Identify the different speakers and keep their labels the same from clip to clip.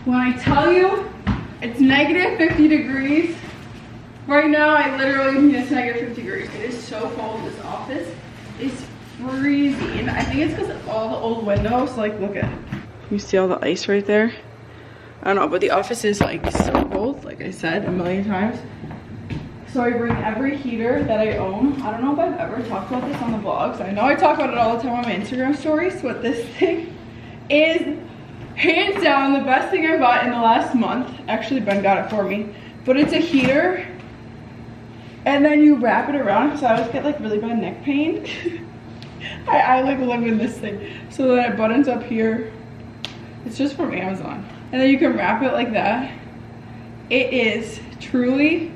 Speaker 1: When I tell you it's negative 50 degrees, right now I literally mean it's negative 50 degrees. It is so cold. This office is freezing. I think it's because of all the old windows. Like, look at it. You see all the ice right there? I don't know, but the office is like so cold, like I said a million times. So I bring every heater that I own. I don't know if I've ever talked about this on the vlogs. I know I talk about it all the time on my Instagram stories, but this thing is hands down the best thing I bought in the last month. Actually, Ben got it for me. But it's a heater, and then you wrap it around, because I always get like really bad neck pain. I like live in this thing. So then it buttons up here. It's just from Amazon. And then you can wrap it like that. It is truly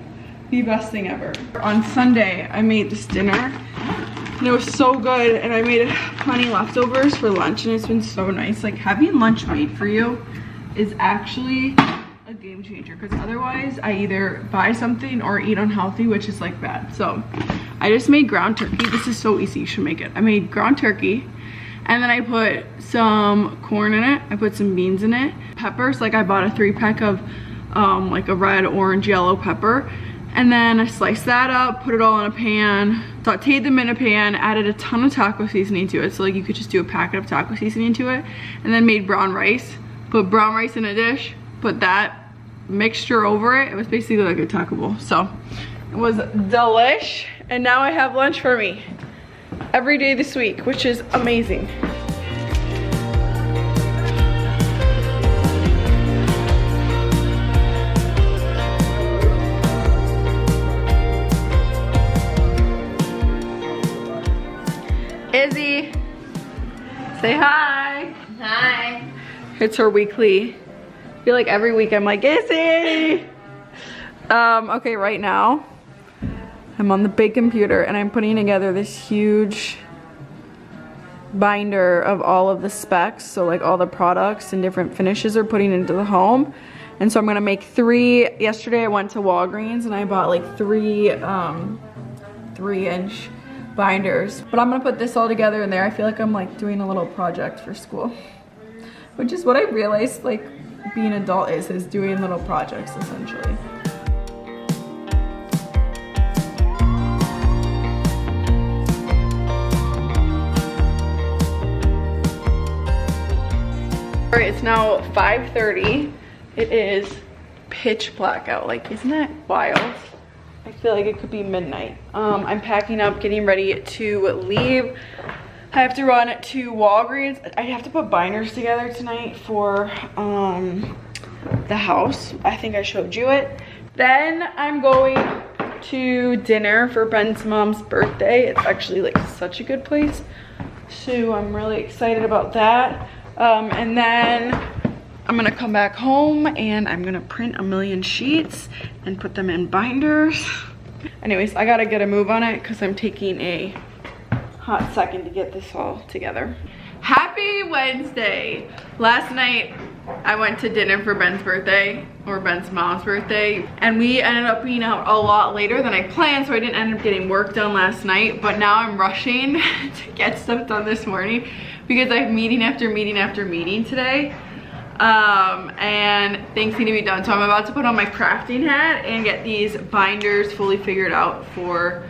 Speaker 1: the best thing ever. On Sunday, I made this dinner and it was so good, and I made plenty leftovers for lunch, and it's been so nice. Like, having lunch made for you is actually a game changer, because otherwise I either buy something or eat unhealthy, which is like bad. So I just made ground turkey. This is so easy, you should make it. I made ground turkey, and then I put some corn in it. I put some beans in it. Peppers, like I bought a 3-pack of like a red, orange, yellow pepper. And then I sliced that up, put it all in a pan, sauteed them in a pan, added a ton of taco seasoning to it. So like you could just do a packet of taco seasoning to it. And then made brown rice. Put brown rice in a dish, put that mixture over it. It was basically like a taco bowl. So it was delish. And now I have lunch for me every day this week, which is amazing. Izzy, say hi.
Speaker 2: Hi.
Speaker 1: It's her weekly. I feel like every week I'm like, Izzy. Okay, right now I'm on the big computer and I'm putting together this huge binder of all of the specs. So like all the products and different finishes are putting into the home. And so I'm gonna make 3. Yesterday I went to Walgreens and I bought like 3 3-inch binders, but I'm gonna put this all together in there. I feel like I'm like doing a little project for school, which is what I realized like being an adult is doing little projects essentially. All right, it's now 5:30. It is pitch black out. Like, isn't that wild? I feel like it could be midnight. I'm packing up, getting ready to leave. I have to run to Walgreens. I have to put binders together tonight for the house. I think I showed you it. Then I'm going to dinner for Ben's mom's birthday. It's actually like such a good place. So I'm really excited about that. And then I'm gonna come back home and I'm gonna print a million sheets and put them in binders. Anyways, I gotta get a move on it because I'm taking a hot second to get this all together. Happy Wednesday. Last night I went to dinner for Ben's birthday, or Ben's mom's birthday, and we ended up being out a lot later than I planned, so I didn't end up getting work done last night, but now I'm rushing to get stuff done this morning because I have meeting after meeting after meeting today. And things need to be done. So I'm about to put on my crafting hat and get these binders fully figured out for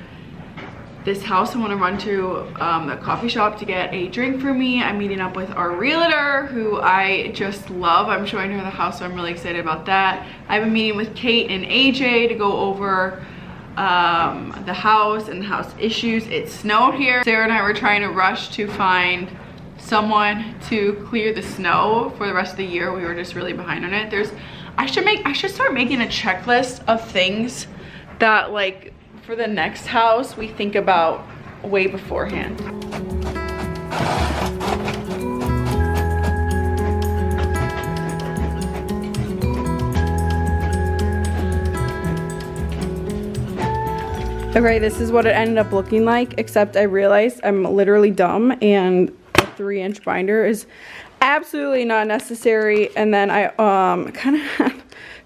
Speaker 1: this house. I want to run to the coffee shop to get a drink for me. I'm meeting up with our realtor, who I just love. I'm showing her the house, so I'm really excited about that. I have a meeting with Kate and AJ to go over the house and the house issues. It snowed here. Sarah and I were trying to rush to find someone to clear the snow for the rest of the year. We were just really behind on it. I should start making a checklist of things that, like, for the next house we think about way beforehand. Okay, this is what it ended up looking like, except I realized I'm literally dumb and a 3-inch binder is absolutely not necessary. And then I kind of had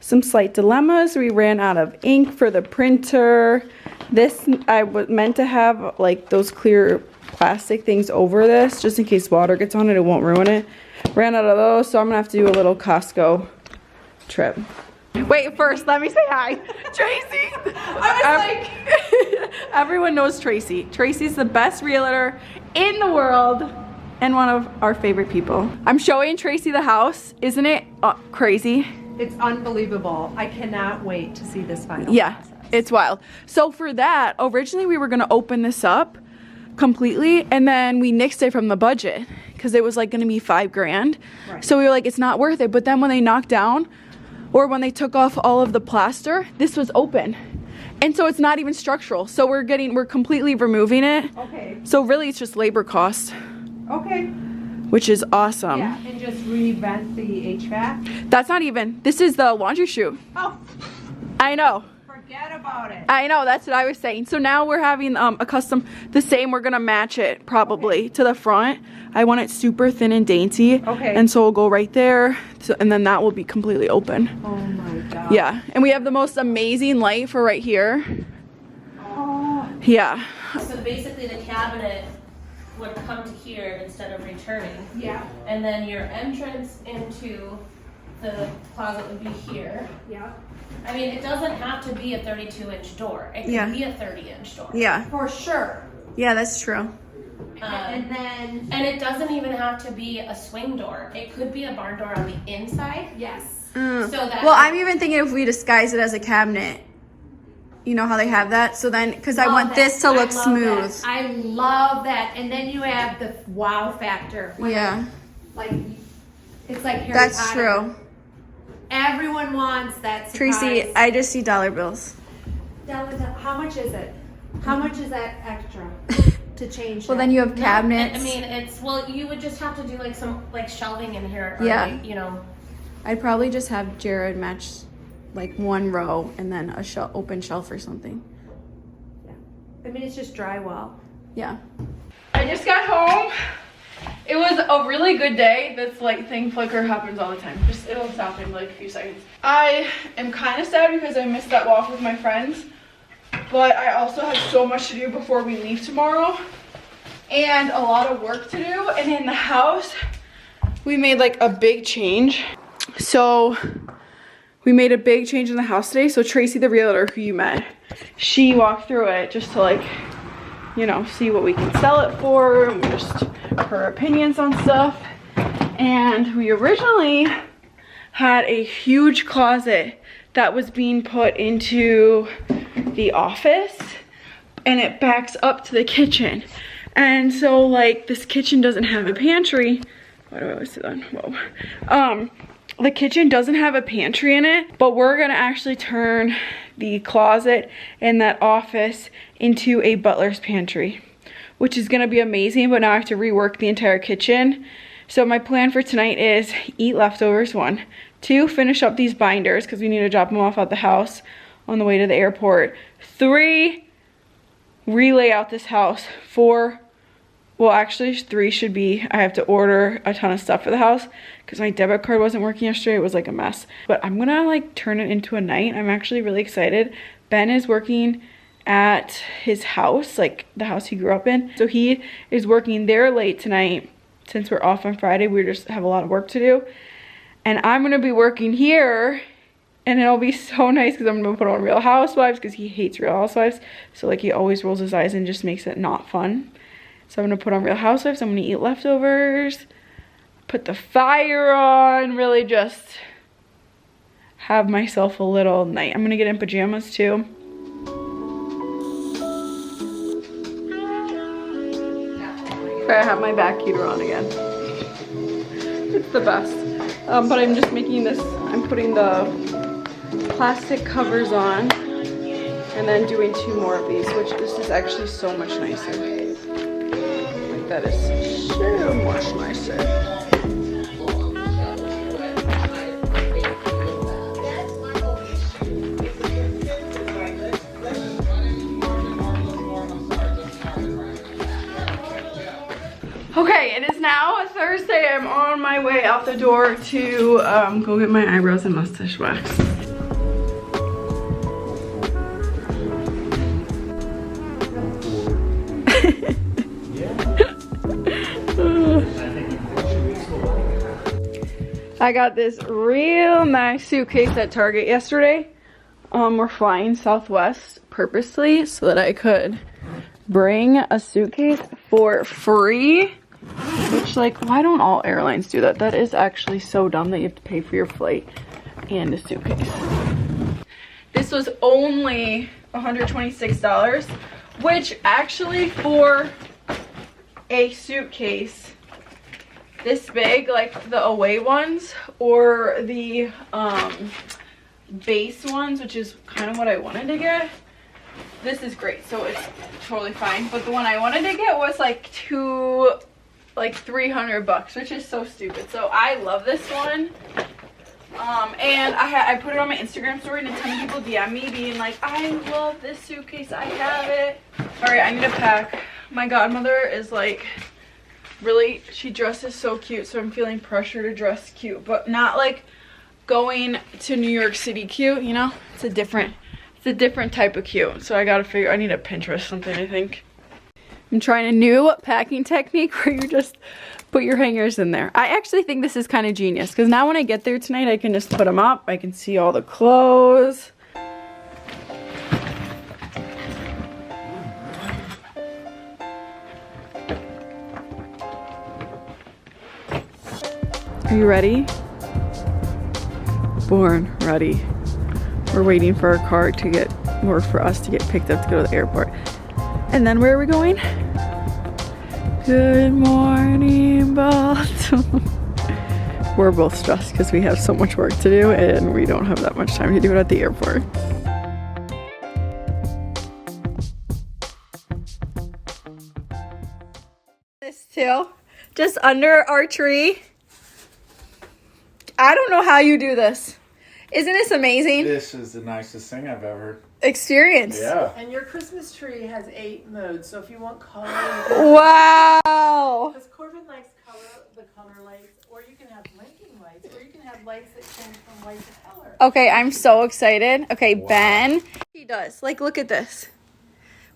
Speaker 1: some slight dilemmas. We ran out of ink for the printer. This, I was meant to have like those clear plastic things over this, just in case water gets on it, it won't ruin it. Ran out of those, so I'm gonna have to do a little Costco
Speaker 2: trip. Wait, first, let me say hi. Tracy! I was like... Everyone knows Tracy. Tracy's the best realtor in the world and one of our favorite people. I'm showing Tracy the house. Isn't it crazy?
Speaker 3: It's unbelievable. I cannot wait to see this final process.
Speaker 2: It's wild. So for that, originally we were gonna open this up completely and then we nixed it from the budget because it was like gonna be $5 grand.
Speaker 3: Right.
Speaker 2: So we were like, it's not worth it. But then when they knocked down or when they took off all of the plaster, this was open. And so it's not even structural. So we're completely removing it.
Speaker 3: Okay.
Speaker 2: So really it's just labor cost.
Speaker 3: Okay.
Speaker 2: Which is awesome.
Speaker 3: Yeah, and just revent the HVAC.
Speaker 2: That's not even, this is the laundry chute.
Speaker 3: Oh,
Speaker 2: I know.
Speaker 3: forget about it.
Speaker 2: I know, that's what I was saying. So now we're having a custom, the same, we're gonna match it probably to the front. I want it super thin and dainty.
Speaker 3: Okay.
Speaker 2: And so we'll go right there. So, and then that will be completely open.
Speaker 3: Oh my God.
Speaker 2: Yeah, and we have the most amazing light for right here.
Speaker 3: Oh.
Speaker 2: Yeah.
Speaker 4: So basically the cabinet would come to here instead of returning.
Speaker 3: Yeah.
Speaker 4: And then your entrance into the closet would be here.
Speaker 3: Yeah.
Speaker 4: I mean, it doesn't have to be a 32-inch door. It could
Speaker 2: Yeah.
Speaker 4: be a 30-inch door.
Speaker 2: Yeah.
Speaker 3: For sure.
Speaker 2: Yeah, that's true.
Speaker 3: And then.
Speaker 4: And it doesn't even have to be a swing door. It could be a barn door on the inside.
Speaker 3: Yes.
Speaker 4: So that.
Speaker 2: Well, I'm even thinking if we disguise it as a cabinet. You know how they have that? So then, because I want this to look smooth.
Speaker 3: I love that. And then you have the wow factor.
Speaker 2: Yeah.
Speaker 3: Like, it's like Harry
Speaker 2: That's
Speaker 3: Potter.
Speaker 2: true.
Speaker 3: Everyone wants that surprise.
Speaker 2: Tracy, I just see dollar bills.
Speaker 3: How much is it? How much is that extra to change?
Speaker 2: Well,
Speaker 3: that?
Speaker 2: then you have
Speaker 4: No,
Speaker 2: cabinets.
Speaker 4: I mean, well, you would just have to do like some shelving in here. Or
Speaker 2: Yeah.
Speaker 4: like, you know.
Speaker 2: I'd probably just have Jared match like one row and then a open shelf or something.
Speaker 3: I mean, it's just drywall.
Speaker 2: Yeah. I just got home. It was a really good day. This light thing flicker happens all the time. Just it'll stop in like a few seconds. I am kind of sad because I missed that walk with my friends, but I also have so much to do before we leave tomorrow and a lot of work to do. And in the house, we made like a big change. So we made a big change in the house today. So Tracy, the realtor who you met, she walked through it just to like, you know, see what we can sell it for, and just her opinions on stuff. And we originally had a huge closet that was being put into the office and it backs up to the kitchen. And so like this kitchen doesn't have a pantry. Why do I always do that? Whoa. The kitchen doesn't have a pantry in it, but we're gonna actually turn the closet in that office into a butler's pantry, which is gonna be amazing, but now I have to rework the entire kitchen. So my plan for tonight is eat leftovers, 1. 2, finish up these binders because we need to drop them off at the house on the way to the airport. 3, relay out this house. 4, well actually 3 should be, I have to order a ton of stuff for the house because my debit card wasn't working yesterday. It was like a mess. But I'm gonna like turn it into a night. I'm actually really excited. Ben is working at his house, like the house he grew up in. So he is working there late tonight. Since we're off on Friday, we just have a lot of work to do. And I'm gonna be working here and it'll be so nice because I'm gonna put on Real Housewives because he hates Real Housewives. So like he always rolls his eyes and just makes it not fun. So I'm gonna put on Real Housewives, I'm gonna eat leftovers, put the fire on, really just have myself a little night. I'm gonna get in pajamas too. I have my back heater on again. It's the best. But I'm just making this, I'm putting the plastic covers on and then doing 2 more of these, which this is actually so much nicer. Like that is so much nicer. Okay, it is now Thursday. I'm on my way out the door to go get my eyebrows and mustache waxed.
Speaker 1: I got this real nice suitcase at Target yesterday. We're flying Southwest purposely so that I could bring a suitcase for free. Which, like, why don't all airlines do that? That is actually so dumb that you have to pay for your flight and a suitcase. This was only $126, which actually for a suitcase this big, like the away ones or the base ones, which is kind of what I wanted to get, this is great, so it's totally fine. But the one I wanted to get was like $300, which is so stupid. So I love this one. And I put it on my Instagram story, and a ton of people DM me being like, I love this suitcase, I have it. All right, I need to pack. My godmother is like, really, she dresses so cute, so I'm feeling pressure to dress cute, but not like going to New York City cute, you know? It's a different type of cute. So I gotta figure, I need to Pinterest something, I think. I'm trying a new packing technique where you just put your hangers in there. I actually think this is kind of genius because now when I get there tonight, I can just put them up. I can see all the clothes. Are you ready? Born ready. We're waiting for our car to get, or for us to get picked up to go to the airport. And then where are we going? Good morning, Baltimore. We're both stressed because we have so much work to do and we don't have that much time to do it at the airport. This too, just under our tree. I don't know how you do this. Isn't this amazing?
Speaker 5: This is the nicest thing I've ever
Speaker 1: experienced.
Speaker 5: Yeah.
Speaker 6: And your Christmas tree has 8 modes, so if you want color,
Speaker 1: Wow.
Speaker 6: because Corbin likes color, the color lights, or you can have blinking lights, or you can have lights that change from white to color.
Speaker 1: Okay, I'm so excited. Okay,
Speaker 5: Wow.
Speaker 1: Ben. He does. Like, look at this.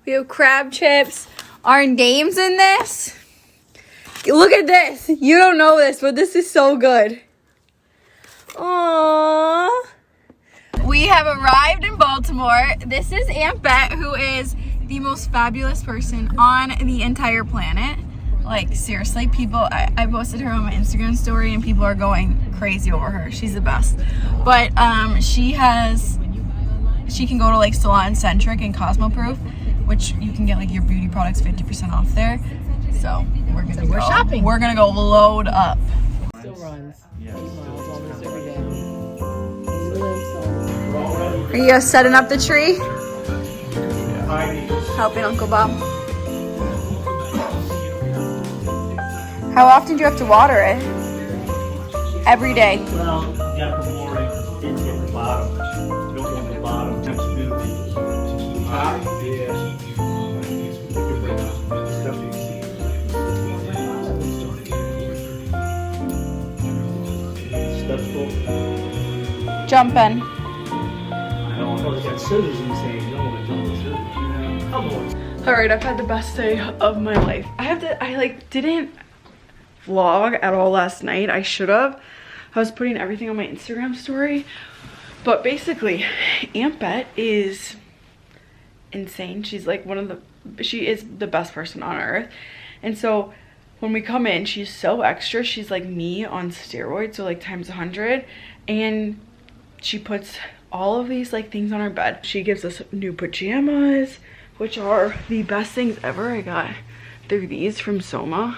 Speaker 1: We have crab chips. Our name's in this. Look at this. You don't know this, but this is so good. Aww. We have arrived in Baltimore. This is Aunt Bett, who is the most fabulous person on the entire planet. Like, seriously, people, I posted her on my Instagram story and people are going crazy over her. She's the best. But she can go to like Salon Centric and Cosmoproof, which you can get like your beauty products 50% off there. So we're shopping. We're gonna go load up.
Speaker 6: Still runs.
Speaker 5: Yeah.
Speaker 6: Almost every day.
Speaker 1: Are you guys setting up the tree? Helping Uncle Bob. How often do you have to water it? Every day.
Speaker 7: Well, you got the morning, it's at the bottom. You don't want the bottom, just do the top. Stuff full.
Speaker 1: Jump in.
Speaker 7: I don't know, they got scissors and saying, you don't want to jump the scissors. Come on.
Speaker 1: Alright, I've had the best day of my life. I didn't vlog at all last night. I should have. I was putting everything on my Instagram story. But basically, Aunt Bett is insane. She's like she is the best person on earth. And so when we come in, she's so extra. She's like me on steroids, so like times 100. And she puts all of these like things on our bed. She gives us new pajamas, which are the best things ever. I got they're these from Soma.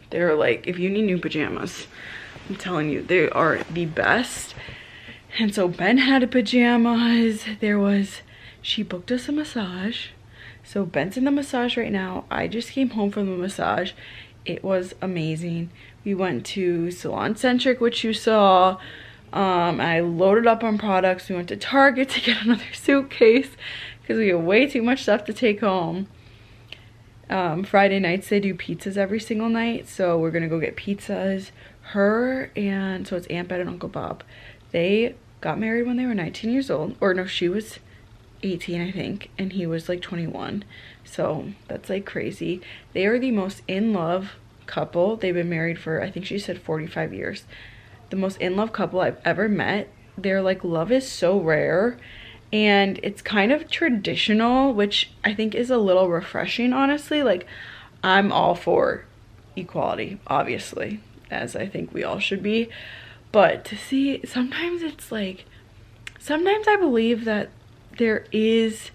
Speaker 1: They're like, if you need new pajamas, I'm telling you, they are the best. And so Ben had pajamas. She booked us a massage. So Ben's in the massage right now. I just came home from the massage. It was amazing. We went to Salon Centric, which you saw. I loaded up on products. We went to Target to get another suitcase because we have way too much stuff to take home. Friday nights they do pizzas every single night, so we're gonna go get pizzas. So it's Aunt Bett and Uncle Bob. They got married when they were 19 years old, or no, she was 18 I think, and he was like 21, so that's like crazy. They are the most in love
Speaker 2: couple. They've been married for, I think she said 45 years. The most in-love couple I've ever met. Their like love is so rare, and it's kind of traditional, which I think is a little refreshing, honestly. Like, I'm all for equality, obviously, as I think we all should be. But to see, sometimes it's like, sometimes I believe that there is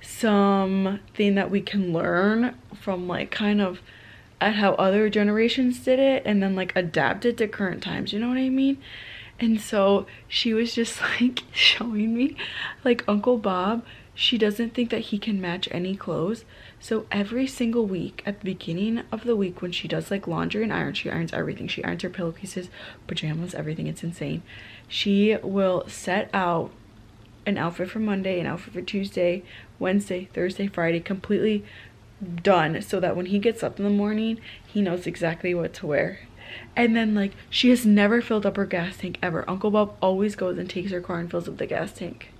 Speaker 2: something that we can learn from like kind of at how other generations did it and then like adapt it to current times, you know what I mean? And so she was just like showing me like Uncle Bob, she doesn't think that he can match any clothes. So every single week at the beginning of the week when she does like laundry and iron, she irons everything. She irons her pillowcases, pajamas, everything. It's insane. She will set out an outfit for Monday, an outfit for Tuesday, Wednesday, Thursday, Friday, completely done, so that when he gets up in the morning, he knows exactly what to wear. And then like, she has never filled up her gas tank ever. Uncle Bob always goes and takes her car and fills up the gas tank.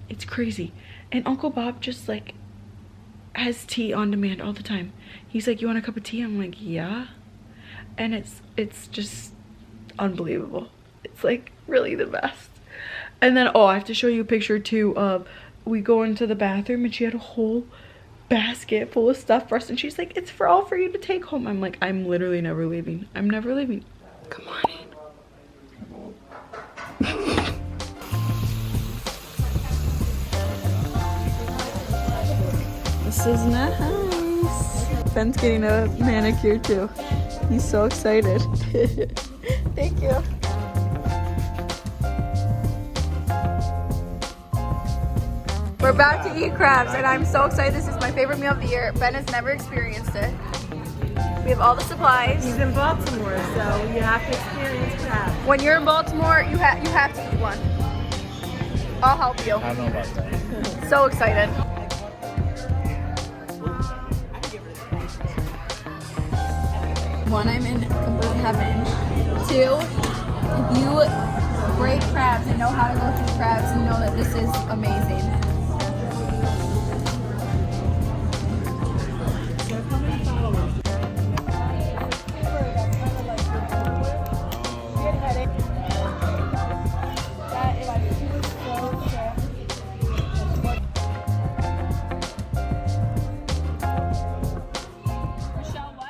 Speaker 2: It's crazy. And Uncle Bob just like has tea on demand all the time. He's like, you want a cup of tea? I'm like, yeah. And it's just unbelievable. It's like really the best. And then, oh, I have to show you a picture too of, we go into the bathroom and she had a whole basket full of stuff for us, and she's like, it's for all for you to take home. I'm like, I'm literally never leaving. I'm never leaving. Come on in. This is nice. Ben's getting a manicure too. He's so excited. Thank you. We're about to eat crabs, and I'm so excited. This is my favorite meal of the year. Ben has never experienced it. We have all the supplies.
Speaker 6: He's in Baltimore, so you have to experience crabs.
Speaker 2: When you're in Baltimore, you have to eat one. I'll help you.
Speaker 5: I don't know about that.
Speaker 2: So excited. One, I'm in complete heaven. Two, if you break crabs and know how to go through crabs, you know that this is amazing.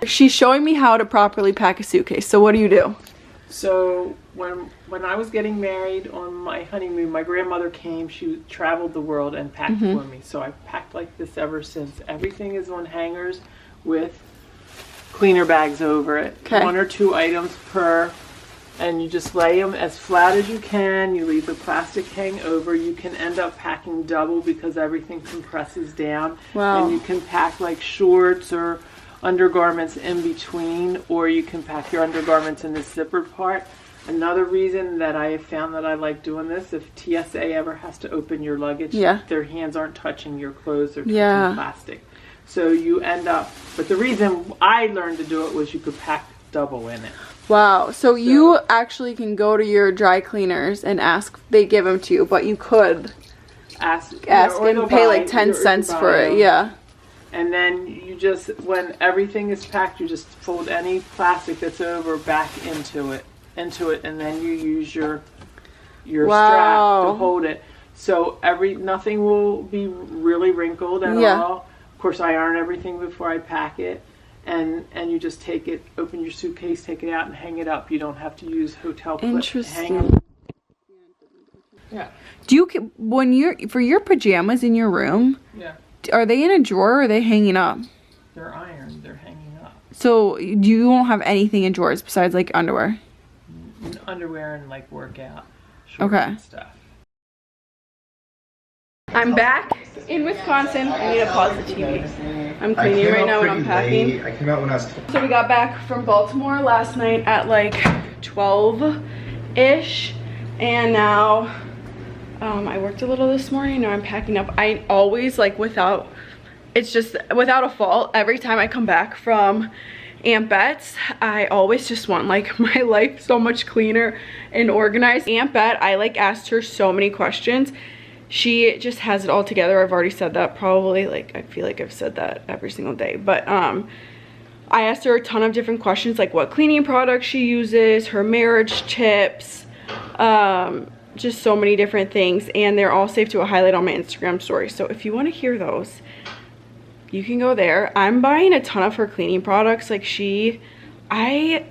Speaker 2: She's showing me how to properly pack a suitcase. So what do you do?
Speaker 8: So when I was getting married on my honeymoon, my grandmother came. She traveled the world and packed for me. So I've packed like this ever since. Everything is on hangers with cleaner bags over it.
Speaker 2: Okay.
Speaker 8: 1 or 2 items per, and you just lay them as flat as you can. You leave the plastic hang over. You can end up packing double because everything compresses down.
Speaker 2: Wow.
Speaker 8: And you can pack like shorts or undergarments in between, or you can pack your undergarments in the zippered part. Another reason that I have found that I like doing this, if TSA ever has to open your luggage, their hands aren't touching your clothes, they're touching plastic. So you end up, but the reason I learned to do it was you could pack double in it.
Speaker 2: Wow, so you actually can go to your dry cleaners and ask, they give them to you, but you could ask and pay like 10 cents for it,
Speaker 8: And then you just, when everything is packed, you just fold any plastic that's over back into it, and then you use your strap to hold it. So nothing will be really wrinkled at all. Of course, I iron everything before I pack it, and you just take it, open your suitcase, take it out, and hang it up. You don't have to use hotel clip.
Speaker 2: Interesting. Yeah. Do you, for your pajamas in your room? Yeah. Are they in a drawer or are they hanging up?
Speaker 8: They're ironed. They're hanging up.
Speaker 2: So you won't have anything in drawers besides like underwear?
Speaker 8: Underwear and like workout shorts and stuff.
Speaker 2: I'm back in Wisconsin. I need to pause the TV. I'm cleaning right now and I'm packing.
Speaker 9: I came out when I was
Speaker 2: So we got back from Baltimore last night at like 12-ish, and now I worked a little this morning. Now I'm packing up. I always like without a fault, every time I come back from Aunt Bett's, I always just want like my life so much cleaner and organized. Aunt Bett, I like asked her so many questions. She just has it all together. I've already said that probably, like I feel like I've said that every single day, but I asked her a ton of different questions, like what cleaning products she uses, her marriage tips, just so many different things, and they're all saved to a highlight on my Instagram story. So if you want to hear those, you can go there. I'm buying a ton of her cleaning products. Like I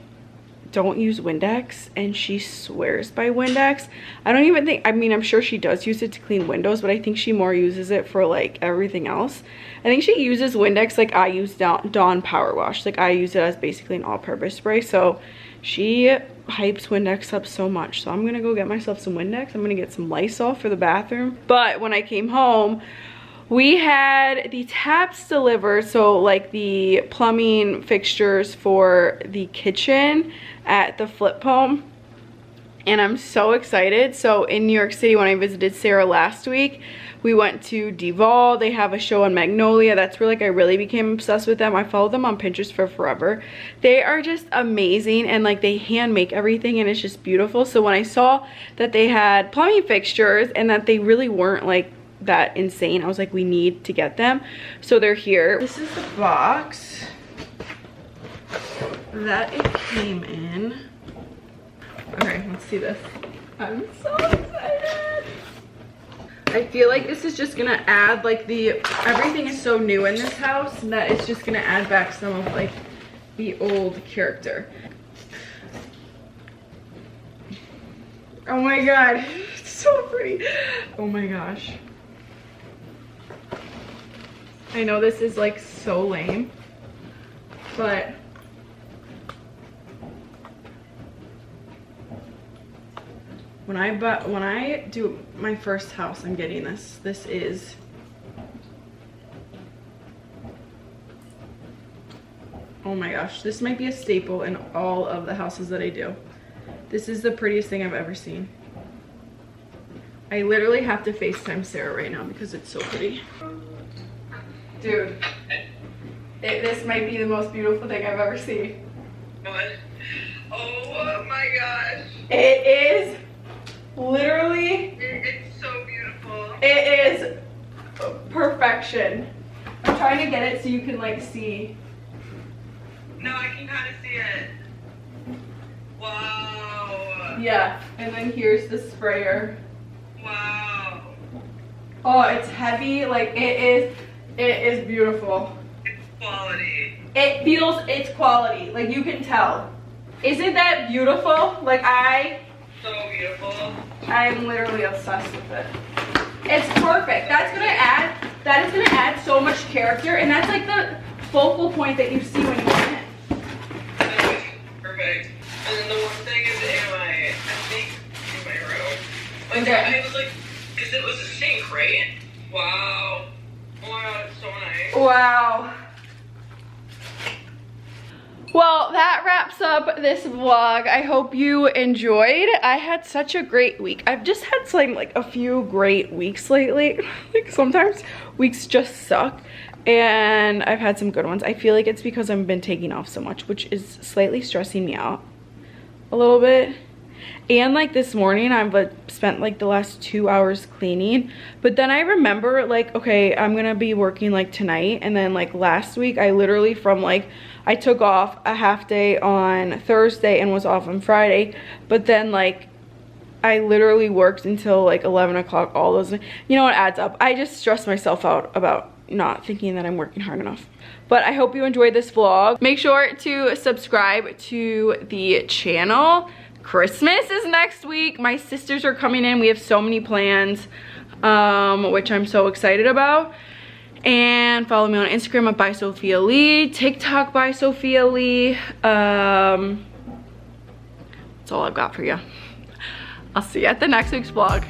Speaker 2: don't use Windex, and she swears by Windex. I don't even think, I mean, I'm sure she does use it to clean windows, but I think she more uses it for like everything else. I think she uses Windex like I use Dawn Power Wash. Like I use it as basically an all-purpose spray. So she hypes Windex up so much. So I'm gonna go get myself some Windex. I'm gonna get some Lysol for the bathroom. But when I came home, we had the taps delivered, so like the plumbing fixtures for the kitchen at the flip home, and I'm so excited. So in New York City, when I visited Sarah last week, we went to Devol. They have a show on Magnolia. That's where like I really became obsessed with them. I followed them on Pinterest for forever. They are just amazing, and like they hand make everything, and it's just beautiful. So when I saw that they had plumbing fixtures and that they really weren't like that insane, I was like, we need to get them. So they're here. This is the box that it came in. Okay, let's see this. I'm so excited. I feel like this is just gonna add like everything is so new in this house that it's just gonna add back some of like the old character. Oh my god, it's so pretty. Oh my gosh. I know this is like so lame, but when I do my first house, I'm getting this. This is oh my gosh, this might be a staple in all of the houses that I do. This is the prettiest thing I've ever seen. I literally have to FaceTime Sarah right now because it's so pretty. Dude, this might be the most beautiful thing I've ever seen.
Speaker 9: What? Oh my gosh.
Speaker 2: It is literally...
Speaker 9: It's so beautiful.
Speaker 2: It is perfection. I'm trying to get it so you can like see.
Speaker 9: No, I can kind of see it. Wow.
Speaker 2: Yeah, and then here's the sprayer.
Speaker 9: Wow.
Speaker 2: Oh, it's heavy. Like it is beautiful.
Speaker 9: It's quality.
Speaker 2: It's quality. Like you can tell. Isn't that beautiful? Like
Speaker 9: So beautiful.
Speaker 2: I'm literally obsessed with it. It's perfect. That is gonna add so much character, and that's like the focal point that you see when you come in.
Speaker 9: Perfect. And then the one thing is I think in my room. Like
Speaker 2: Okay.
Speaker 9: I was like, because it was a sink, right? Wow. Oh my god, it's so nice.
Speaker 2: Wow. Well, that wraps up this vlog. I hope you enjoyed. I had such a great week. I've just had like a few great weeks lately. Like sometimes weeks just suck, and I've had some good ones. I feel like it's because I've been taking off so much, which is slightly stressing me out a little bit. And like this morning I've spent like the last 2 hours cleaning, but then I remember like, okay, I'm gonna be working like tonight, and then like last week I literally I took off a half day on Thursday and was off on Friday, but then like I literally worked until like 11 o'clock, all those, you know, it adds up. I just stress myself out about not thinking that I'm working hard enough. But I hope you enjoyed this vlog. Make sure to subscribe to the channel. Christmas is next week. My sisters are coming in. We have so many plans, which I'm so excited about. And follow me on Instagram at by Sophia Lee, TikTok by Sophia Lee. That's all I've got for you. I'll see you at the next week's vlog.